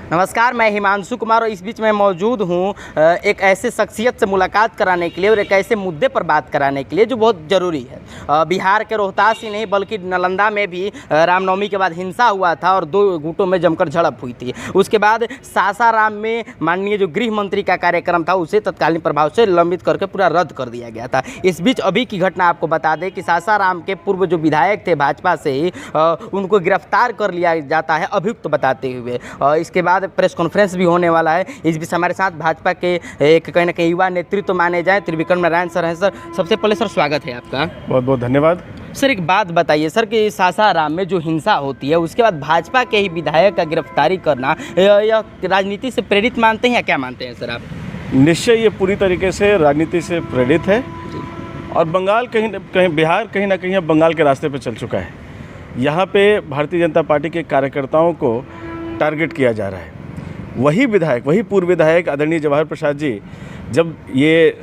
नमस्कार, मैं हिमांशु कुमार और इस बीच में मौजूद हूँ एक ऐसे शख्सियत से मुलाकात कराने के लिए और एक ऐसे मुद्दे पर बात कराने के लिए जो बहुत ज़रूरी है। बिहार के रोहतास ही नहीं बल्कि नालंदा में भी रामनवमी के बाद हिंसा हुआ था और दो गुटों में जमकर झड़प हुई थी। उसके बाद सासाराम में माननीय जो गृह मंत्री का कार्यक्रम था उसे तत्कालीन प्रभाव से लंबित करके पूरा रद्द कर दिया गया था। इस बीच अभी की घटना आपको बता दें कि सासाराम के पूर्व जो विधायक थे भाजपा से ही उनको गिरफ्तार कर लिया जाता है अभियुक्त बताते हुए। इसके बाद प्रेस कॉन्फ्रेंस भी होने वाला है। इस बीच हमारे साथ भाजपा के एक कहीं ना कहीं युवा नेतृत्व माने जाए त्रिविक्रम नारायण सर हैं। सर, सबसे पहले सर स्वागत है आपका। बहुत बहुत धन्यवाद। सर, एक बात बताइए सर कि सासाराम में जो हिंसा होती है उसके बाद भाजपा के ही विधायक का गिरफ्तारी करना यह राजनीति से प्रेरित मानते हैं या क्या मानते हैं सर आप? निश्चय ये पूरी तरीके से राजनीति से प्रेरित है और बंगाल कहीं न कहीं बिहार कहीं ना कहीं अब बंगाल के रास्ते पर चल चुका है। यहाँ पे भारतीय जनता पार्टी के कार्यकर्ताओं को टारगेट किया जा रहा है। वही विधायक, वही पूर्व विधायक आदरणीय जवाहर प्रसाद जी, जब ये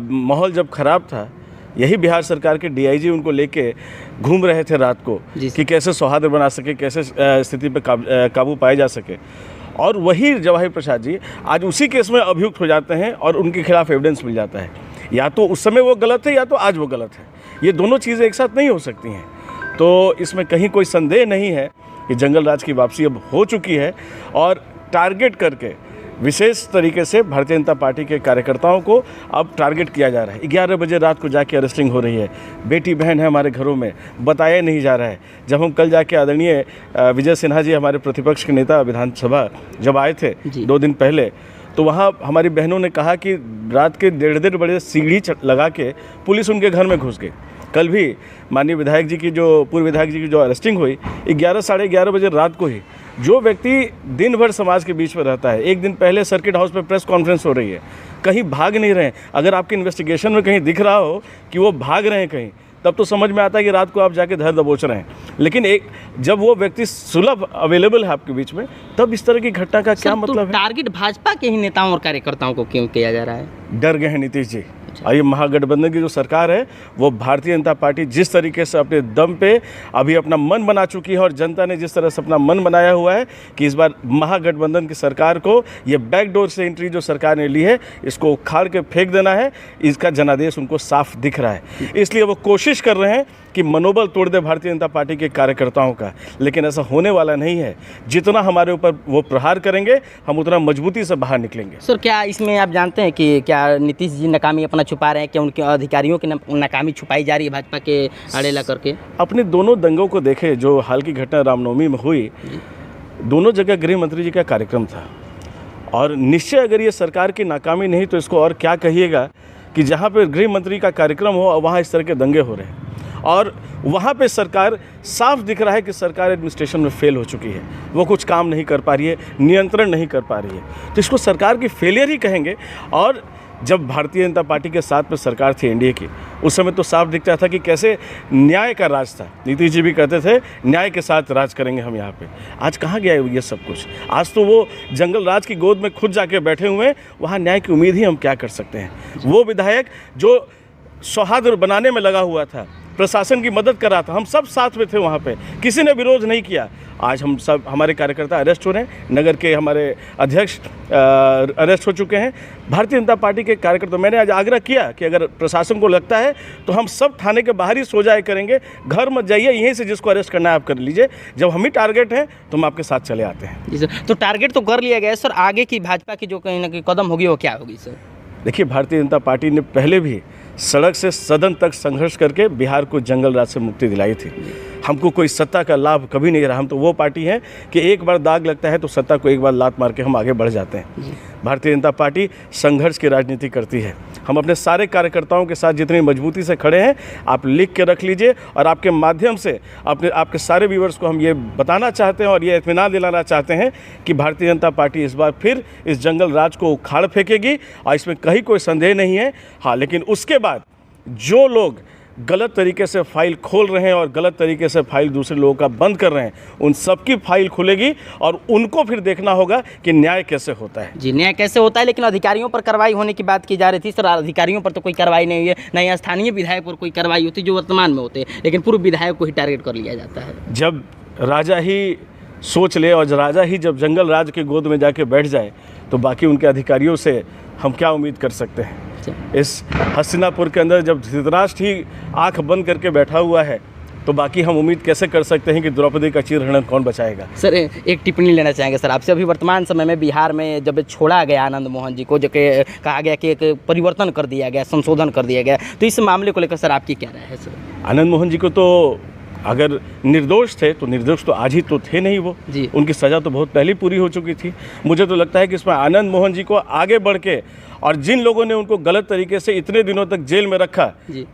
माहौल जब ख़राब था, यही बिहार सरकार के डीआईजी उनको लेके घूम रहे थे रात को कि कैसे सौहार्द बना सके, कैसे स्थिति पे काबू पाया जा सके। और वही जवाहर प्रसाद जी आज उसी केस में अभियुक्त हो जाते हैं और उनके खिलाफ एविडेंस मिल जाता है। या तो उस समय वो गलत है या तो आज वो गलत है। ये दोनों चीज़ें एक साथ नहीं हो सकती हैं। तो इसमें कहीं कोई संदेह नहीं है कि जंगल राज की वापसी अब हो चुकी है और टारगेट करके विशेष तरीके से भारतीय जनता पार्टी के कार्यकर्ताओं को अब टारगेट किया जा रहा है। 11 बजे रात को जाके अरेस्टिंग हो रही है। बेटी बहन है हमारे घरों में, बताया नहीं जा रहा है। जब हम कल जाके आदरणीय विजय सिन्हा जी, हमारे प्रतिपक्ष के नेता विधानसभा जब आए थे 2 दिन पहले, तो वहाँ हमारी बहनों ने कहा कि रात के 1:30 बजे सीढ़ी लगा के पुलिस उनके घर में घुस गई। कल भी माननीय विधायक जी की जो पूर्व विधायक जी की जो अरेस्टिंग हुई 11 साढ़े 11 बजे रात को ही। जो व्यक्ति दिन भर समाज के बीच में रहता है, एक दिन पहले सर्किट हाउस पे प्रेस कॉन्फ्रेंस हो रही है, कहीं भाग नहीं रहे हैं। अगर आपके इन्वेस्टिगेशन में कहीं दिख रहा हो कि वो भाग रहे हैं कहीं, तब तो समझ में आता है कि रात को आप जाके धर दबोच रहे हैं। लेकिन एक जब वो व्यक्ति सुलभ अवेलेबल है आपके बीच में, तब इस तरह की घटना का क्या मतलब है? टारगेट भाजपा के ही नेताओं और कार्यकर्ताओं को क्यों किया जा रहा है? डर गए हैं नीतीश जी। और ये महागठबंधन की जो सरकार है वो भारतीय जनता पार्टी जिस तरीके से अपने दम पे अभी अपना मन बना चुकी है और जनता ने जिस तरह से अपना मन बनाया हुआ है कि इस बार महागठबंधन की सरकार को ये बैकडोर से एंट्री जो सरकार ने ली है इसको उखाड़ के फेंक देना है, इसका जनादेश उनको साफ दिख रहा है। इसलिए वो कोशिश कर रहे हैं कि मनोबल तोड़ दे भारतीय जनता पार्टी के कार्यकर्ताओं का, लेकिन ऐसा होने वाला नहीं है। जितना हमारे ऊपर वो प्रहार करेंगे हम उतना मजबूती से बाहर निकलेंगे। सर, क्या इसमें आप जानते हैं कि क्या नीतीश जी नाकामी अपना छुपा रहे हैं, कि उनके अधिकारियों की नाकामी छुपाई जा रही है भाजपा के आड़े ला करके? अपने दोनों दंगों को देखे, जो हाल की घटना रामनवमी में हुई, दोनों जगह गृह मंत्री जी का कार्यक्रम था। और निश्चय अगर ये सरकार की नाकामी नहीं तो इसको और क्या कहिएगा कि जहाँ पर गृह मंत्री का कार्यक्रम हो वहाँ इस तरह के दंगे हो रहे हैं। और वहाँ पे सरकार साफ दिख रहा है कि सरकार एडमिनिस्ट्रेशन में फेल हो चुकी है। वो कुछ काम नहीं कर पा रही है, नियंत्रण नहीं कर पा रही है, तो इसको सरकार की फेलियर ही कहेंगे। और जब भारतीय जनता पार्टी के साथ में सरकार थी एनडीए की, उस समय तो साफ दिखता था कि कैसे न्याय का राज था। नीतीश जी भी कहते थे न्याय के साथ राज करेंगे हम यहाँ पे। आज कहाँ गया ये सब कुछ? आज तो वो जंगल राज की गोद में खुद जाके बैठे हुए हैं। वहाँ न्याय की उम्मीद ही हम क्या कर सकते हैं? वो विधायक जो सौहार्द बनाने में लगा हुआ था, प्रशासन की मदद कर रहा था, हम सब साथ में थे वहाँ पे, किसी ने विरोध नहीं किया। आज हम सब, हमारे कार्यकर्ता अरेस्ट हो रहे हैं, नगर के हमारे अध्यक्ष अरेस्ट हो चुके हैं। भारतीय जनता पार्टी के कार्यकर्ता, मैंने आज आग्रह किया कि अगर प्रशासन को लगता है तो हम सब थाने के बाहर ही सो जाया करेंगे, घर मत जाइए, यहीं से जिसको अरेस्ट करना है आप कर लीजिए। जब हम ही टारगेट हैं तो हम आपके साथ चले आते हैं। जी सर, तो टारगेट तो कर लिया गया है सर, आगे की भाजपा की जो कहीं ना कहीं कदम होगी वो क्या होगी सर? देखिए, भारतीय जनता पार्टी ने पहले भी सड़क से सदन तक संघर्ष करके बिहार को जंगल राज से मुक्ति दिलाई थी। हमको कोई सत्ता का लाभ कभी नहीं रहा। हम तो वो पार्टी है कि एक बार दाग लगता है तो सत्ता को एक बार लात मार के हम आगे बढ़ जाते हैं। भारतीय जनता पार्टी संघर्ष की राजनीति करती है। हम अपने सारे कार्यकर्ताओं के साथ जितनी मजबूती से खड़े हैं, आप लिख के रख लीजिए। और आपके माध्यम से आपके सारे व्यूअर्स को हम ये बताना चाहते हैं और ये इत्मीनान दिलाना चाहते हैं कि भारतीय जनता पार्टी इस बार फिर इस जंगल राज को उखाड़ फेंकेगी और इसमें कहीं कोई संदेह नहीं है। हाँ, लेकिन उसके बाद जो लोग गलत तरीके से फाइल खोल रहे हैं और गलत तरीके से फाइल दूसरे लोगों का बंद कर रहे हैं, उन सबकी फाइल खुलेगी और उनको फिर देखना होगा कि न्याय कैसे होता है। जी, न्याय कैसे होता है। लेकिन अधिकारियों पर कार्रवाई होने की बात की जा रही थी सर, अधिकारियों पर तो कोई कार्रवाई नहीं हुई है, ना ही स्थानीय विधायक पर कोई कार्रवाई होती जो वर्तमान में होते हैं, लेकिन पूर्व विधायक को ही टारगेट कर लिया जाता है। जब राजा ही सोच ले और राजा ही जब जंगल राज के गोद में जाके बैठ जाए तो बाकी उनके अधिकारियों से हम क्या उम्मीद कर सकते हैं। इस हस्तिनापुर के अंदर जब धृतराष्ट्र ही आंख बंद करके बैठा हुआ है तो बाकी हम उम्मीद कैसे कर सकते हैं कि द्रौपदी का चीरहरण कौन बचाएगा। सर एक टिप्पणी लेना चाहेंगे सर आपसे। अभी वर्तमान समय में बिहार में जब छोड़ा गया आनंद मोहन जी को, जो कि कहा गया कि एक परिवर्तन कर दिया गया, संशोधन कर दिया गया, तो इस मामले को लेकर सर आपकी क्या राय है सर? आनंद मोहन जी को तो अगर निर्दोष थे तो निर्दोष तो आज ही तो थे नहीं वो जी। उनकी सज़ा तो बहुत पहले पूरी हो चुकी थी। मुझे तो लगता है कि इसमें आनंद मोहन जी को आगे बढ़ के और जिन लोगों ने उनको गलत तरीके से इतने दिनों तक जेल में रखा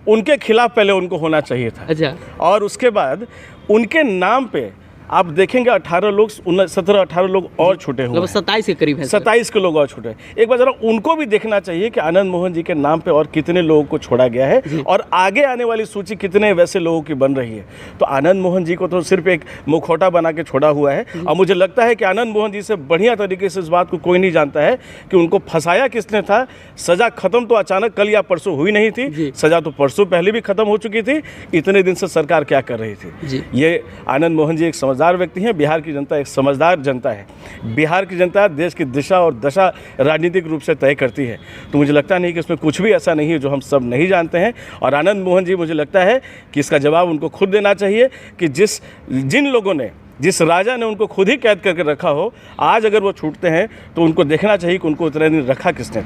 उनके खिलाफ पहले उनको होना चाहिए था। अच्छा। और उसके बाद उनके नाम पे आप देखेंगे 18 लोग 17-18 लोग और छूटे हुए, 27 के करीब हैं। 27 के लोग और छूटे। एक बार जरा उनको भी देखना चाहिए कि आनंद मोहन जी के नाम पे और कितने लोगों को छोड़ा गया है और आगे आने वाली सूची कितने वैसे लोगों की बन रही है। तो आनंद मोहन जी को तो सिर्फ एक मुखौटा बना के छोड़ा हुआ है और मुझे लगता है कि आनंद मोहन जी से बढ़िया तरीके से इस बात को कोई नहीं जानता है कि उनको फंसाया किसने था। सज़ा खत्म तो अचानक कल या परसों हुई नहीं थी, सज़ा तो परसों पहले भी खत्म हो चुकी थी। इतने दिन से सरकार क्या कर रही थी? ये आनंद मोहन जी एक समझदार व्यक्ति हैं। बिहार की जनता एक समझदार जनता है। बिहार की जनता देश की दिशा और दशा राजनीतिक रूप से तय करती है। तो मुझे लगता नहीं कि इसमें कुछ भी ऐसा नहीं है जो हम सब नहीं जानते हैं। और आनंद मोहन जी, मुझे लगता है कि इसका जवाब उनको खुद देना चाहिए कि जिन लोगों ने, जिस राजा ने उनको खुद ही कैद करके रखा हो, आज अगर वो छूटते हैं तो उनको देखना चाहिए कि उनको उतने दिन रखा किसने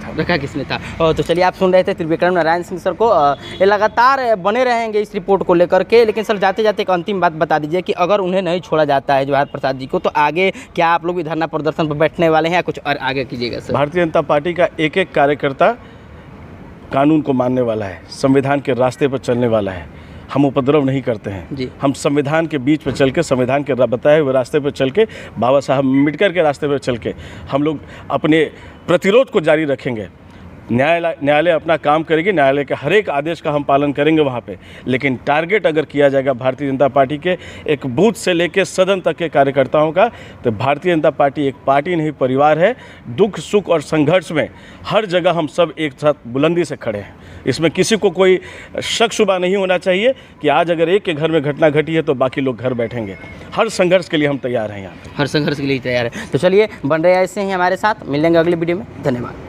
था। तो चलिए, आप सुन रहे थे त्रिविक्रम नारायण सिंह सर को। ये लगातार बने रहेंगे इस रिपोर्ट को लेकर के। लेकिन सर, जाते जाते एक अंतिम बात बता दीजिए कि अगर उन्हें नहीं छोड़ा जाता है जवाहर प्रसाद जी को, तो आगे क्या आप लोग भी धरना प्रदर्शन पर बैठने वाले हैं या कुछ और आगे कीजिएगा सर? भारतीय जनता पार्टी का एक एक कार्यकर्ता कानून को मानने वाला है, संविधान के रास्ते पर चलने वाला है। हम उपद्रव नहीं करते हैं। हम संविधान के बीच पे चल के, संविधान के बताए हुए रास्ते पे चल के, बाबा साहब अम्बेडकर के रास्ते पे चल के हम लोग अपने प्रतिरोध को जारी रखेंगे। न्यायालय अपना काम करेगी, न्यायालय के हर एक आदेश का हम पालन करेंगे वहाँ पे। लेकिन टारगेट अगर किया जाएगा भारतीय जनता पार्टी के एक बूथ से लेकर सदन तक के कार्यकर्ताओं का, तो भारतीय जनता पार्टी एक पार्टी नहीं, परिवार है। दुख सुख और संघर्ष में हर जगह हम सब एक साथ बुलंदी से खड़े हैं। इसमें किसी को कोई शक शुबा नहीं होना चाहिए कि आज अगर एक के घर में घटना घटी है तो बाकी लोग घर बैठेंगे। हर संघर्ष के लिए हम तैयार हैं, यहाँ पर हर संघर्ष के लिए तैयार है। तो चलिए, बन रहे ऐसे ही हमारे साथ, मिलेंगे अगली वीडियो में। धन्यवाद।